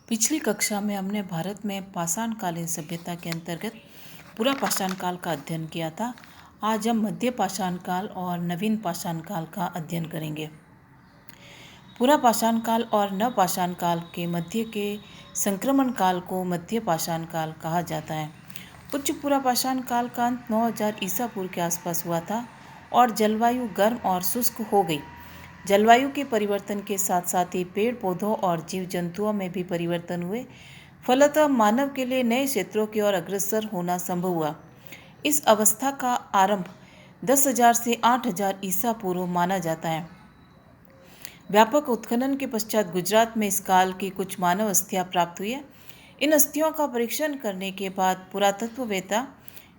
पिछली कक्षा में हमने भारत में पाषाणकालीन सभ्यता के अंतर्गत पूरा पाषाण काल का अध्ययन किया था। आज हम मध्य पाषाण काल और नवीन पाषाण काल का अध्ययन करेंगे। पूरा पाषाण काल और नव पाषाण काल के मध्य के संक्रमण काल को मध्य पाषाण काल कहा जाता है। उच्च पूरा पाषाण काल का अंत 9000 ईसा पूर्व के आसपास हुआ था और जलवायु गर्म और शुष्क हो गई। जलवायु के परिवर्तन के साथ साथ ही पेड़ पौधों और जीव जंतुओं में भी परिवर्तन हुए। फलतः मानव के लिए नए क्षेत्रों की ओर अग्रसर होना संभव हुआ। इस अवस्था का आरंभ 10,000 से 8,000 ईसा पूर्व माना जाता है। व्यापक उत्खनन के पश्चात गुजरात में इस काल की कुछ मानव अस्थियां प्राप्त हुई है। इन अस्थियों का परीक्षण करने के बाद पुरातत्ववेत्ता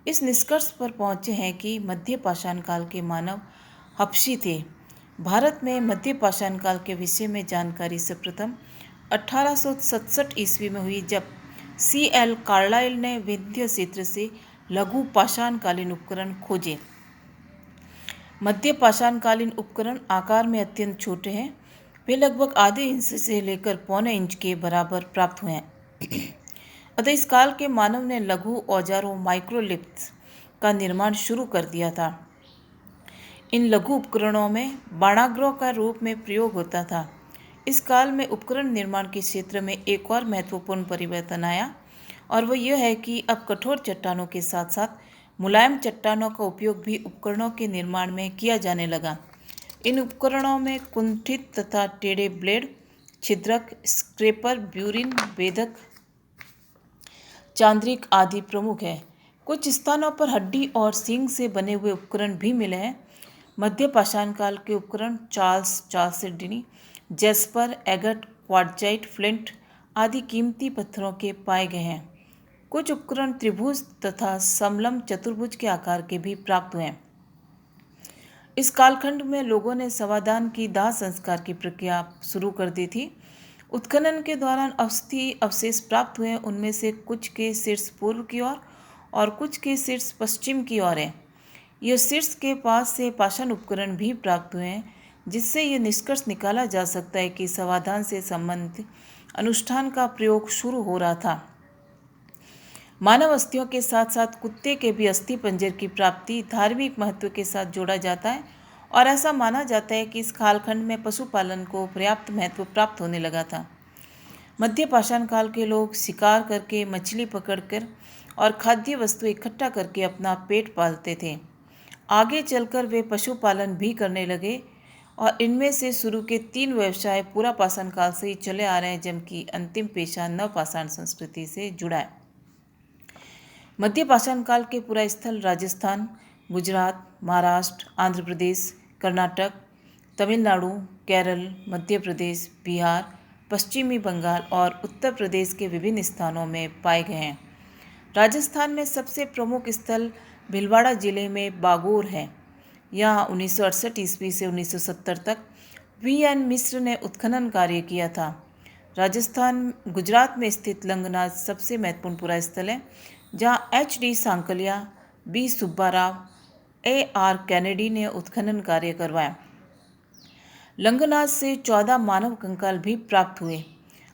इस निष्कर्ष पर पहुंचे हैं कि मध्य पाषाण काल के मानव हबशी थे। भारत में मध्य पाषाण काल के विषय में जानकारी सर्वप्रथम 1867 ईस्वी में हुई, जब C.L. कार्लाइल ने विंध्य क्षेत्र से लघु पाषाणकालीन उपकरण खोजे। मध्य पाषाणकालीन उपकरण आकार में अत्यंत छोटे हैं। वे लगभग आधे इंच से लेकर पौने इंच के बराबर प्राप्त हुए हैं। अतः इस काल के मानव ने लघु औजारों माइक्रोलिथ्स का निर्माण शुरू कर दिया था। इन लघु उपकरणों में बाणाग्रोह का रूप में प्रयोग होता था। इस काल में उपकरण निर्माण के क्षेत्र में एक और महत्वपूर्ण परिवर्तन आया और वह यह है कि अब कठोर चट्टानों के साथ साथ मुलायम चट्टानों का उपयोग भी उपकरणों के निर्माण में किया जाने लगा। इन उपकरणों में कुंठित तथा टेढ़े ब्लेड, छिद्रक, स्क्रैपर, ब्यूरिन, वेधक, चांद्रिक आदि प्रमुख है। कुछ स्थानों पर हड्डी और सींग से बने हुए उपकरण भी मिले हैं। मध्य पाषाण काल के उपकरण चालसेडनी, जैस्पर, एगट, क्वार्टजाइट, फ्लिंट आदि कीमती पत्थरों के पाए गए हैं। कुछ उपकरण त्रिभुज तथा समलंब चतुर्भुज के आकार के भी प्राप्त हुए हैं। इस कालखंड में लोगों ने समाधान की दाह संस्कार की प्रक्रिया शुरू कर दी थी। उत्खनन के दौरान अस्थि अवशेष प्राप्त हुए। उनमें से कुछ के शीर्ष पूर्व की ओर और कुछ के शीर्ष पश्चिम की ओर है। यह शीर्ष के पास से पाषाण उपकरण भी प्राप्त हुए हैं, जिससे यह निष्कर्ष निकाला जा सकता है कि समाधान से संबंधित अनुष्ठान का प्रयोग शुरू हो रहा था। मानव अस्थियों के साथ साथ कुत्ते के भी अस्थि पंजर की प्राप्ति धार्मिक महत्व के साथ जोड़ा जाता है और ऐसा माना जाता है कि इस कालखंड में पशुपालन को पर्याप्त महत्व प्राप्त होने लगा था। मध्य पाषाण काल के लोग शिकार करके, मछली पकड़कर और खाद्य वस्तु इकट्ठा करके अपना पेट पालते थे। आगे चलकर वे पशुपालन भी करने लगे और इनमें से शुरू के 3 व्यवसाय पूरा पाषाण काल से ही चले आ रहे हैं, जबकि अंतिम पेशा नव पाषाण संस्कृति से जुड़ा है। मध्य पाषाण काल के पूरा स्थल राजस्थान, गुजरात, महाराष्ट्र, आंध्र प्रदेश, कर्नाटक, तमिलनाडु, केरल, मध्य प्रदेश, बिहार, पश्चिमी बंगाल और उत्तर प्रदेश के विभिन्न स्थानों में पाए गए हैं। राजस्थान में सबसे प्रमुख स्थल भीलवाड़ा जिले में बागोर है। यहाँ 1968 ईस्वी से 1970 तक V.N. मिश्र ने उत्खनन कार्य किया था। गुजरात में स्थित लंगनाथ सबसे महत्वपूर्ण पूरा स्थल है, जहाँ H.D. Sankalia, B. Subbarao, A.R. Kennedy ने उत्खनन कार्य करवाया। लंगनाथ से 14 मानव कंकाल भी प्राप्त हुए।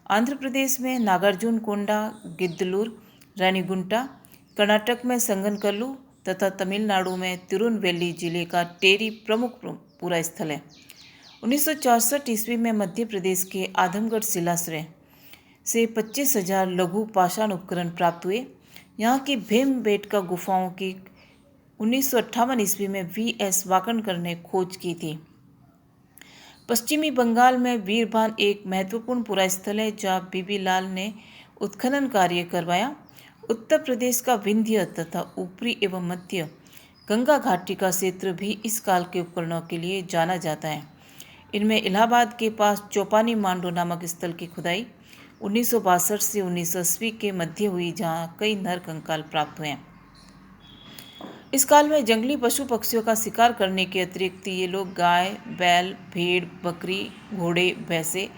आंध्र प्रदेश में नागार्जुन कोंडा, गिद्दलूर, रेणीगुंटा, कर्नाटक में संगनकल्लू तथा तमिलनाडु में तिरुनवेली जिले का टेरी प्रमुख पूरा स्थल है। 1964 ईस्वी में मध्य प्रदेश के आदमगढ़ शिलाश्रय से 25,000 लघु पाषाण उपकरण प्राप्त हुए। यहाँ की भीमबेटका गुफाओं की 1958 ईस्वी में V.S. वाकणकर ने खोज की थी। पश्चिमी बंगाल में वीरभान एक महत्वपूर्ण पूरा स्थल है, जहाँ बीबी लाल ने उत्खनन कार्य करवाया। उत्तर प्रदेश का विंध्य तथा ऊपरी एवं मध्य गंगा घाटी का क्षेत्र भी इस काल के उपकरणों के लिए जाना जाता है। इनमें इलाहाबाद के पास चौपानी मांडो नामक स्थल की खुदाई 1962 से 1980 के मध्य हुई, जहाँ कई नर कंकाल प्राप्त हुए हैं। इस काल में जंगली पशु पक्षियों का शिकार करने के अतिरिक्त ये लोग गाय, बैल, भेड़, बकरी, घोड़े, भैंसे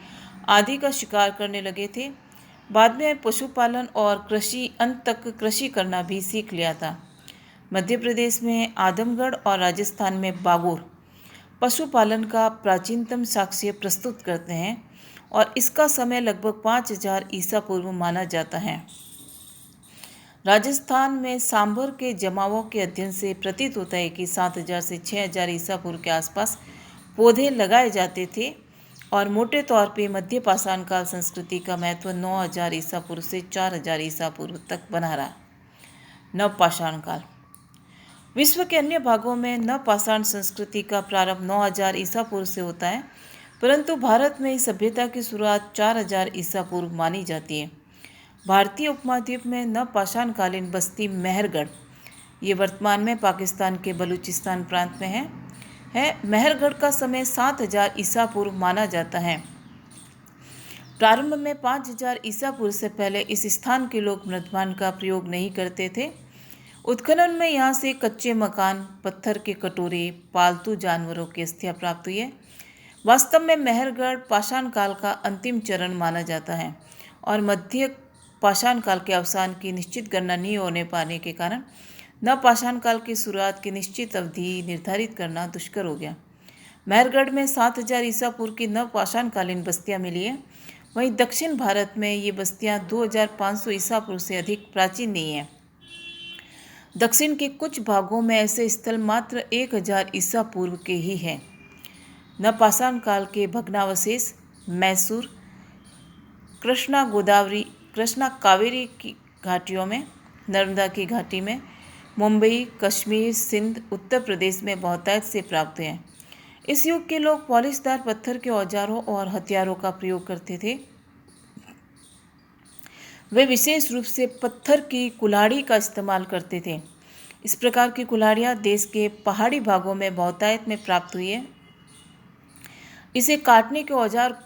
आदि का शिकार करने लगे थे। बाद में पशुपालन और अंत तक कृषि करना भी सीख लिया था। मध्य प्रदेश में आदमगढ़ और राजस्थान में बागोर पशुपालन का प्राचीनतम साक्ष्य प्रस्तुत करते हैं और इसका समय लगभग 5000 ईसा पूर्व माना जाता है। राजस्थान में सांभर के जमावों के अध्ययन से प्रतीत होता है कि 7000 से 6000 ईसा पूर्व के आसपास पौधे लगाए जाते थे और मोटे तौर पे मध्य पाषाण काल संस्कृति का महत्व 9000 ईसा पूर्व से 4000 ईसा पूर्व तक बना रहा। नवपाषाण काल। विश्व के अन्य भागों में नवपाषाण संस्कृति का प्रारंभ 9000 ईसा पूर्व से होता है, परंतु भारत में इस सभ्यता की शुरुआत 4000 ईसा पूर्व मानी जाती है। भारतीय उपमहाद्वीप में नवपाषाण कालीन बस्ती मेहरगढ़, ये वर्तमान में पाकिस्तान के बलूचिस्तान प्रांत में है। मेहरगढ़ का समय 7000 ईसा पूर्व माना जाता है। प्रारंभ में 5000 ईसा पूर्व से पहले इस स्थान के लोग मृदमान का प्रयोग नहीं करते थे। उत्खनन में यहाँ से कच्चे मकान, पत्थर के कटोरे, पालतू जानवरों की अस्थियाँ प्राप्त हुई है। वास्तव में मेहरगढ़ पाषाण काल का अंतिम चरण माना जाता है और मध्य पाषाण काल के अवसान की निश्चित गणना नहीं होने पाने के कारण नवपाषाण काल की शुरुआत की निश्चित अवधि निर्धारित करना दुष्कर हो गया। मेहरगढ़ में 7000 ईसा पूर्व की नवपाषाण कालीन बस्तियाँ मिली हैं। वहीं दक्षिण भारत में ये बस्तियाँ 2500 ईसा पूर्व से अधिक प्राचीन नहीं हैं। दक्षिण के कुछ भागों में ऐसे स्थल मात्र 1000 ईसा पूर्व के ही हैं। नवपाषाण काल के भग्नावशेष मैसूर, कृष्णा कावेरी की घाटियों में, नर्मदा की घाटी में, मुंबई, कश्मीर, सिंध, उत्तर प्रदेश में बहुतायत से प्राप्त हैं। इस युग के लोग पॉलिशदार पत्थर के औजारों और हथियारों का प्रयोग करते थे। वे विशेष रूप से पत्थर की कुल्हाड़ी का इस्तेमाल करते थे। इस प्रकार की कुल्हाड़ियाँ देश के पहाड़ी भागों में बहुतायत में प्राप्त हुई है। इसे काटने के औजार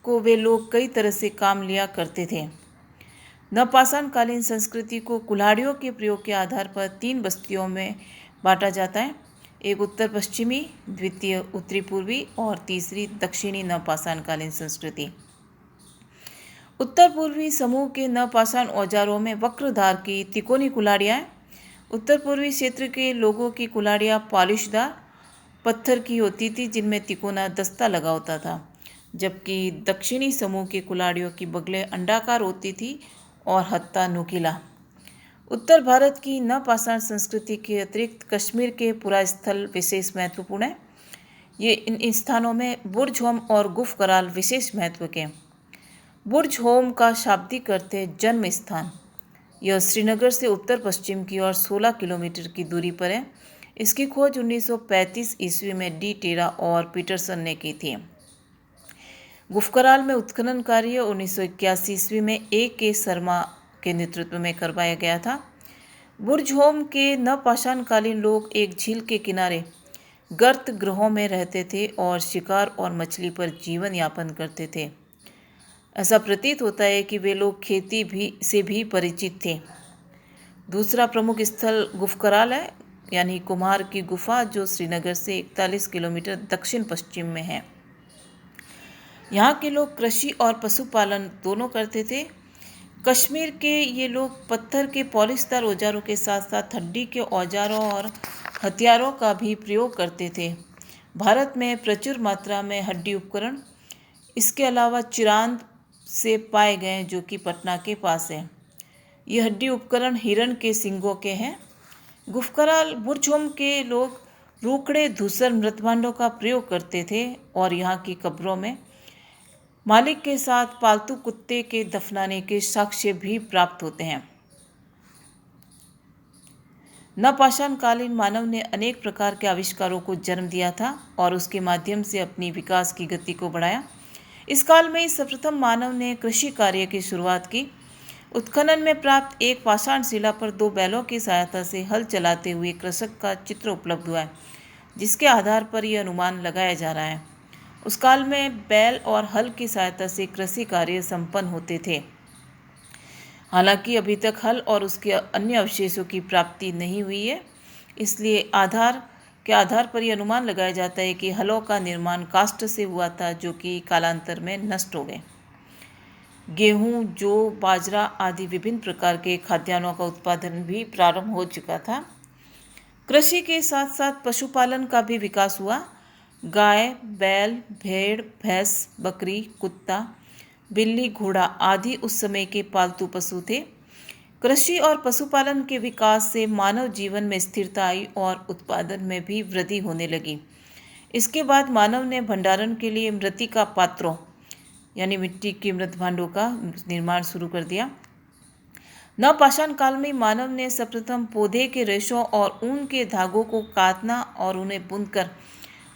को वे लोग कई तरह से काम लिया करते थे। नवपाषाण कालीन संस्कृति को कुल्हाड़ियों के प्रयोग के आधार पर 3 बस्तियों में बांटा जाता है। एक उत्तर पश्चिमी, द्वितीय उत्तरी पूर्वी और तीसरी दक्षिणी नवपाषाण कालीन संस्कृति। उत्तर पूर्वी समूह के नवपाषाण औजारों में वक्रधार की तिकोनी कुल्हाड़ियाँ। उत्तर पूर्वी क्षेत्र के लोगों की कुल्हाड़ियाँ पॉलिशदार पत्थर की होती थी जिनमें तिकोना दस्ता लगा होता था, जबकि दक्षिणी समूह की कुल्हाड़ियों की बगलें अंडाकार होती थी और हत्था नुकीला। उत्तर भारत की नवपाषाण संस्कृति के अतिरिक्त कश्मीर के पुरास्थल विशेष महत्वपूर्ण है। ये इन स्थानों में बुर्ज होम और गुफ कराल विशेष महत्व के। बुर्ज होम का शाब्दिक अर्थ है जन्म स्थान। यह श्रीनगर से उत्तर पश्चिम की ओर 16 किलोमीटर की दूरी पर है। इसकी खोज 1935 ईस्वी में डी टेरा और पीटरसन ने की थी। गुफकराल में उत्खनन कार्य 1981 ईस्वी में A.K. शर्मा के नेतृत्व में करवाया गया था। बुर्ज होम के नवपाषाण कालीन लोग एक झील के किनारे गर्त गृहों में रहते थे और शिकार और मछली पर जीवन यापन करते थे। ऐसा प्रतीत होता है कि वे लोग खेती से भी परिचित थे। दूसरा प्रमुख स्थल गुफकराल है, यानी कुम्हार की गुफा, जो श्रीनगर से 41 किलोमीटर दक्षिण पश्चिम में है। यहाँ के लोग कृषि और पशुपालन दोनों करते थे। कश्मीर के ये लोग पत्थर के पॉलिशदार औजारों के साथ साथ हड्डी के औजारों और हथियारों का भी प्रयोग करते थे। भारत में प्रचुर मात्रा में हड्डी उपकरण इसके अलावा चिरांद से पाए गए, जो कि पटना के पास है। ये हड्डी उपकरण हिरण के सींगों के हैं। गुफकराल बुर्ज होम के लोग रूखड़े धूसर मृतभांडों का प्रयोग करते थे और यहाँ की कब्रों में मालिक के साथ पालतू कुत्ते के दफनाने के साक्ष्य भी प्राप्त होते हैं। नवपाषाण कालीन मानव ने अनेक प्रकार के आविष्कारों को जन्म दिया था और उसके माध्यम से अपनी विकास की गति को बढ़ाया। इस काल में ही सर्वप्रथम मानव ने कृषि कार्य की शुरुआत की। उत्खनन में प्राप्त एक पाषाण शिला पर 2 बैलों की सहायता से हल चलाते हुए कृषक का चित्र उपलब्ध हुआ है, जिसके आधार पर यह अनुमान लगाया जा रहा है। उस काल में बैल और हल की सहायता से कृषि कार्य संपन्न होते थे। हालांकि अभी तक हल और उसके अन्य अवशेषों की प्राप्ति नहीं हुई है, इसलिए आधार पर यह अनुमान लगाया जाता है कि हलों का निर्माण काष्ठ से हुआ था, जो कि कालांतर में नष्ट हो गए। गेहूं, जौ, बाजरा आदि विभिन्न प्रकार के खाद्यान्नों का उत्पादन भी प्रारंभ हो चुका था। कृषि के साथ साथ पशुपालन का भी विकास हुआ। गाय, बैल, भेड़, भैंस, बकरी, कुत्ता बिल्ली, घोड़ा आदि उस समय के पालतू पशु थे। कृषि और पशुपालन के विकास से मानव जीवन में स्थिरता आई और उत्पादन में भी वृद्धि होने लगी। इसके बाद मानव ने भंडारण के लिए मृत्तिका पात्रों यानी मिट्टी के मृत भांडों का निर्माण शुरू कर दिया। नवपाषाण काल में मानव ने सर्वप्रथम पौधे के रेशों और ऊन के धागों को काटना और उन्हें बुनकर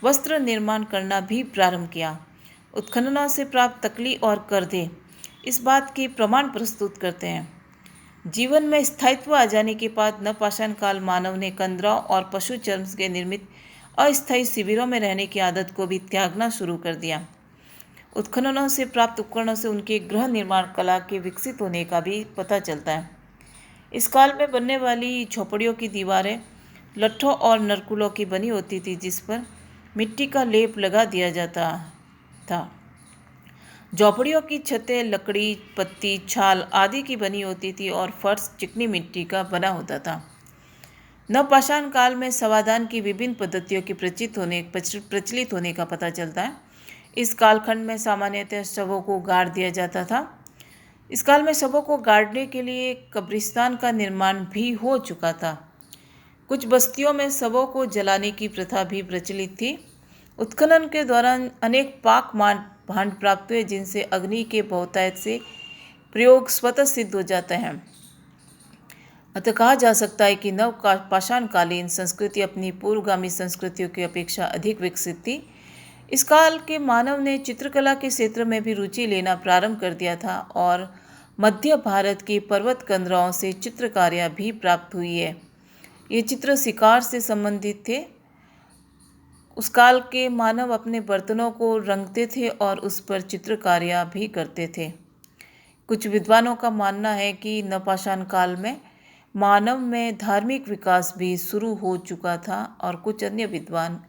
वस्त्र निर्माण करना भी प्रारंभ किया। उत्खननों से प्राप्त तकली और करदे इस बात के प्रमाण प्रस्तुत करते हैं। जीवन में स्थायित्व आ जाने के बाद नवपाषाण काल मानव ने कंदराओं और पशु चर्म के निर्मित अस्थायी शिविरों में रहने की आदत को भी त्यागना शुरू कर दिया। उत्खननों से प्राप्त उपकरणों से उनके गृह निर्माण कला के विकसित होने का भी पता चलता है। इस काल में बनने वाली झोपड़ियों की दीवारें लट्ठों और नरकुलों की बनी होती थी, जिस पर मिट्टी का लेप लगा दिया जाता था। झोपड़ियों की छतें लकड़ी, पत्ती, छाल आदि की बनी होती थी और फर्श चिकनी मिट्टी का बना होता था। नवपाषाण काल में समाधान की विभिन्न पद्धतियों की प्रचलित होने का पता चलता है। इस कालखंड में सामान्यतः शवों को गाड़ दिया जाता था। इस काल में शवों को गाड़ने के लिए कब्रिस्तान का निर्माण भी हो चुका था। कुछ बस्तियों में शवों को जलाने की प्रथा भी प्रचलित थी। उत्खनन के दौरान अनेक पाक भांड प्राप्त हुए, जिनसे अग्नि के बहुतायत से प्रयोग स्वतः सिद्ध हो जाते हैं। अतः कहा जा सकता है कि नवपाषाणकालीन संस्कृति अपनी पूर्वगामी संस्कृतियों की अपेक्षा अधिक विकसित थी। इस काल के मानव ने चित्रकला के क्षेत्र में भी रुचि लेना प्रारंभ कर दिया था और मध्य भारत की पर्वत कंदराओं से चित्रकारियाँ भी प्राप्त हुई है। ये चित्र शिकार से संबंधित थे। उस काल के मानव अपने बर्तनों को रंगते थे और उस पर चित्रकारियाँ भी करते थे। कुछ विद्वानों का मानना है कि नवपाषाण काल में मानव में धार्मिक विकास भी शुरू हो चुका था और कुछ अन्य विद्वान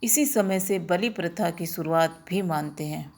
इसी समय से बलि प्रथा की शुरुआत भी मानते हैं।